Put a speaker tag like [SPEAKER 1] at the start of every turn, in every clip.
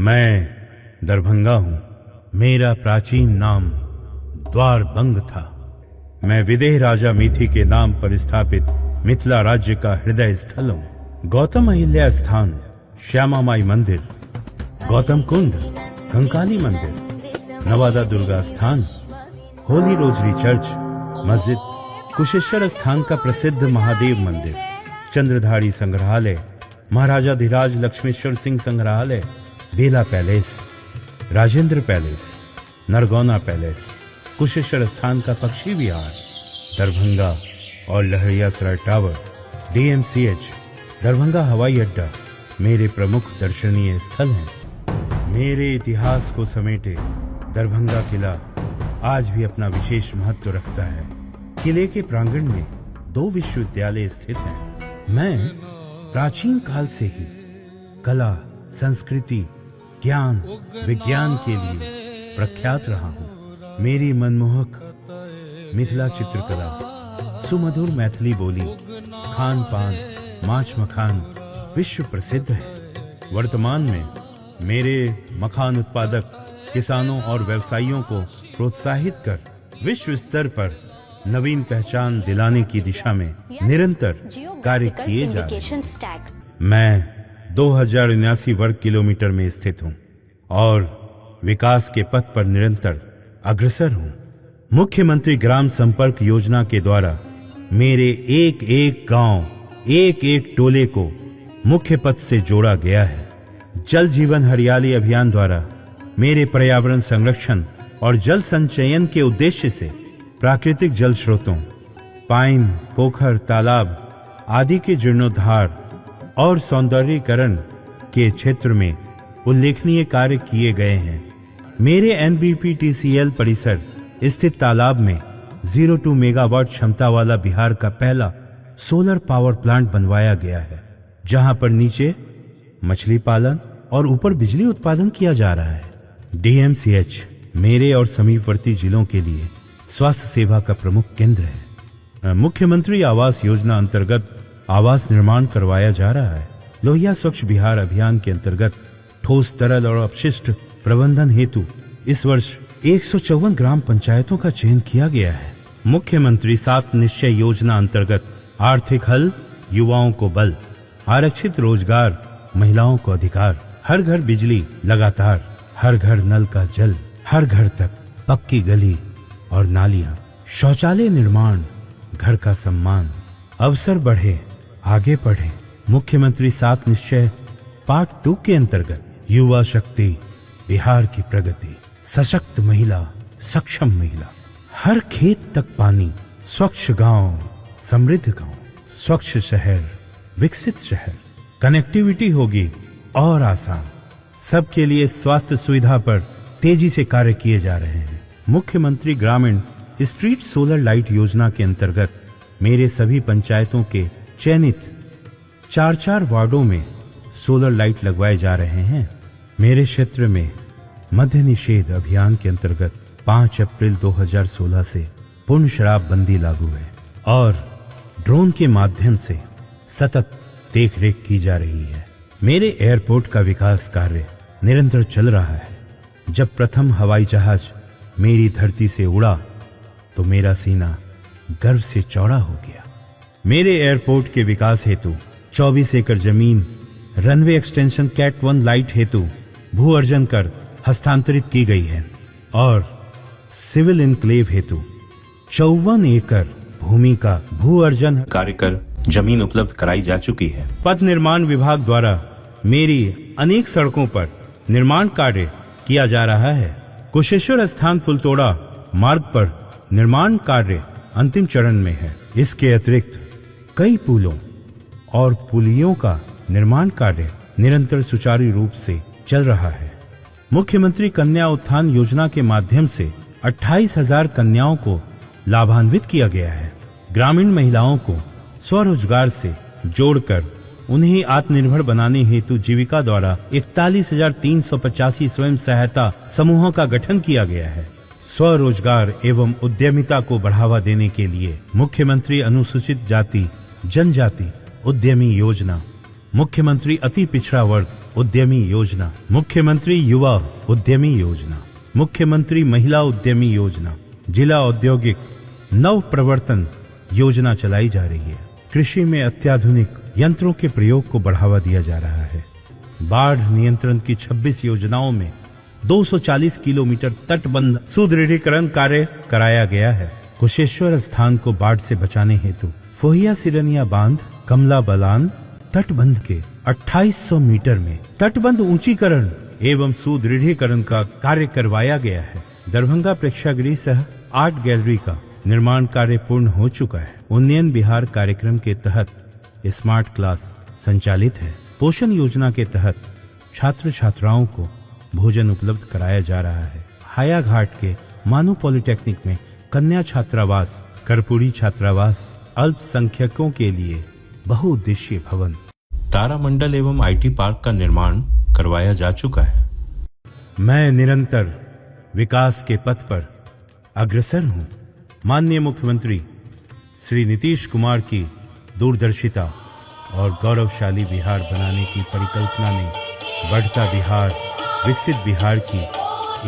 [SPEAKER 1] मैं दरभंगा हूँ। मेरा प्राचीन नाम द्वारबंग था। मैं विदेह राजा मिथि के नाम पर स्थापित मिथिला राज्य का हृदय स्थल हूँ। गौतम अहिल्या स्थान, श्यामा माई मंदिर, गौतम कुंड, कंकाली मंदिर, नवादा दुर्गा स्थान, होली रोजरी चर्च, मस्जिद, कुशेश्वर स्थान का प्रसिद्ध महादेव मंदिर, चंद्रधारी संग्रहालय, महाराजा धीराज लक्ष्मेश्वर सिंह संग्रहालय, Bela Palace, Rajendra Palace, Nargauna Palace, Kusheshwar Sthan का पक्षी विहार, दरभंगा और लहरियासराय टावर, DMCH, दरभंगा हवाई अड्डा मेरे प्रमुख दर्शनीय स्थल हैं। मेरे इतिहास को समेटे दरभंगा किला आज भी अपना विशेष महत्व रखता है। किले के प्रांगण में 2 विश्वविद्यालय स्थित हैं। मैं प्राचीन काल से ही कला, संस्कृति, ज्ञान, विज्ञान के लिए प्रख्यात रहा हूँ। मेरी मनमोहक मिथिला चित्रकला, सुमधुर मैथिली बोली, खान पान, माछ मखान विश्व प्रसिद्ध है। वर्तमान में मेरे मखान उत्पादक किसानों और व्यवसायियों को प्रोत्साहित कर विश्व स्तर पर नवीन पहचान दिलाने की दिशा में निरंतर कार्य किए जा रहे हैं। मैं 2079 वर्ग किलोमीटर में स्थित हूँ और विकास के पथ पर निरंतर अग्रसर हूँ। मुख्यमंत्री ग्राम संपर्क योजना के द्वारा मेरे एक एक गांव, एक एक टोले को मुख्य पथ से जोड़ा गया है। जल जीवन हरियाली अभियान द्वारा मेरे पर्यावरण संरक्षण और जल संचयन के उद्देश्य से प्राकृतिक जल स्रोतों, पाइन, पोखर, तालाब आदि के जीर्णोद्धार और सौंदर्यीकरण के क्षेत्र में उल्लेखनीय कार्य किए गए हैं। मेरे NBPTCL परिसर स्थित तालाब में 02 मेगावाट क्षमता वाला बिहार का पहला सोलर पावर प्लांट बनवाया गया है, जहां पर नीचे मछली पालन और ऊपर बिजली उत्पादन किया जा रहा है। DMCH मेरे और समीपवर्ती जिलों के लिए स्वास्थ्य सेवा का प्रमुख केंद्र है। मुख्यमंत्री आवास योजना अंतर्गत आवास निर्माण करवाया जा रहा है। लोहिया स्वच्छ बिहार अभियान के अंतर्गत ठोस, तरल और अपशिष्ट प्रबंधन हेतु इस वर्ष 154 ग्राम पंचायतों का चयन किया गया है। मुख्यमंत्री 7 निश्चय योजना अंतर्गत आर्थिक हल, युवाओं को बल, आरक्षित रोजगार, महिलाओं को अधिकार, हर घर बिजली लगातार, हर घर नल का जल, हर घर तक पक्की गली और नालियां, शौचालय निर्माण, घर का सम्मान, अवसर बढ़े, आगे बढ़े। मुख्यमंत्री 7 निश्चय पार्ट 2 के अंतर्गत युवा शक्ति, बिहार की प्रगति, सशक्त महिला, सक्षम महिला, हर खेत तक पानी, स्वच्छ गांव, समृद्ध गांव, स्वच्छ शहर, विकसित शहर, कनेक्टिविटी होगी और आसान। सबके लिए स्वास्थ्य सुविधा पर तेजी से कार्य किए जा रहे हैं। मुख्यमंत्री ग्रामीण स्ट्रीट सोलर लाइट योजना के अंतर्गत मेरे सभी पंचायतों के चयनित 4-4 वार्डों में सोलर लाइट लगवाए जा रहे हैं। मेरे क्षेत्र में मद्य निषेध अभियान के अंतर्गत 5 अप्रैल 2016 से पूर्ण शराबबंदी लागू है और ड्रोन के माध्यम से सतत देखरेख की जा रही है। मेरे एयरपोर्ट का विकास कार्य निरंतर चल रहा है। जब प्रथम हवाई जहाज मेरी धरती से उड़ा तो मेरा सीना गर्व से चौड़ा हो गया। मेरे एयरपोर्ट के विकास हेतु 24 एकड़ जमीन रनवे एक्सटेंशन कैट 1 लाइट हेतु भू अर्जन कर हस्तांतरित की गई है और सिविल इनक्लेव हेतु 54 एकड़ भूमि का भू अर्जन कार्य कर जमीन उपलब्ध कराई जा चुकी है। पथ निर्माण विभाग द्वारा मेरी अनेक सड़कों पर निर्माण कार्य किया जा रहा है। कुशेश्वर स्थान फुलतोड़ा मार्ग पर निर्माण कार्य अंतिम चरण में है। इसके अतिरिक्त कई पुलों और पुलियों का निर्माण कार्य निरंतर सुचारू रूप से चल रहा है। मुख्यमंत्री कन्या उत्थान योजना के माध्यम से 28,000 कन्याओं को लाभान्वित किया गया है। ग्रामीण महिलाओं को स्वरोजगार से जोड़कर उन्हें आत्मनिर्भर बनाने हेतु जीविका द्वारा 41,385 स्वयं सहायता समूहों का गठन किया गया है। स्वरोजगार एवं उद्यमिता को बढ़ावा देने के लिए मुख्यमंत्री अनुसूचित जाति जनजाति उद्यमी योजना, मुख्यमंत्री अति पिछड़ा वर्ग उद्यमी योजना, मुख्यमंत्री युवा उद्यमी योजना, मुख्यमंत्री महिला उद्यमी योजना, जिला औद्योगिक नव प्रवर्तन योजना चलाई जा रही है। कृषि में अत्याधुनिक यंत्रों के प्रयोग को बढ़ावा दिया जा रहा है। बाढ़ नियंत्रण की 26 योजनाओं में 240 किलोमीटर तटबंध सुदृढ़ीकरण कार्य कराया गया है। कुशेश्वर स्थान को बाढ़ से बचाने हेतु फोहिया सिरनिया बांध, कमला बलान तटबंध के 2800 मीटर में तटबंध ऊंचीकरण एवं सुदृढ़ीकरण का कार्य करवाया गया है। दरभंगा प्रेक्षागृह सह आर्ट गैलरी का निर्माण कार्य पूर्ण हो चुका है। उन्नयन बिहार कार्यक्रम के तहत स्मार्ट क्लास संचालित है। पोषण योजना के तहत छात्र छात्राओं को भोजन उपलब्ध कराया जा रहा है। हायाघाट के मानू पॉलिटेक्निक में कन्या छात्रावास, कर्पूरी छात्रावास, अल्पसंख्यकों के लिए बहुउद्देशीय भवन, तारामंडल एवं आईटी पार्क का निर्माण करवाया जा चुका है। मैं निरंतर विकास के पथ पर अग्रसर हूं। माननीय मुख्यमंत्री श्री नीतीश कुमार की दूरदर्शिता और गौरवशाली बिहार बनाने की परिकल्पना ने बढ़ता बिहार, विकसित बिहार की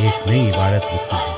[SPEAKER 1] एक नई इबारत लिखी है।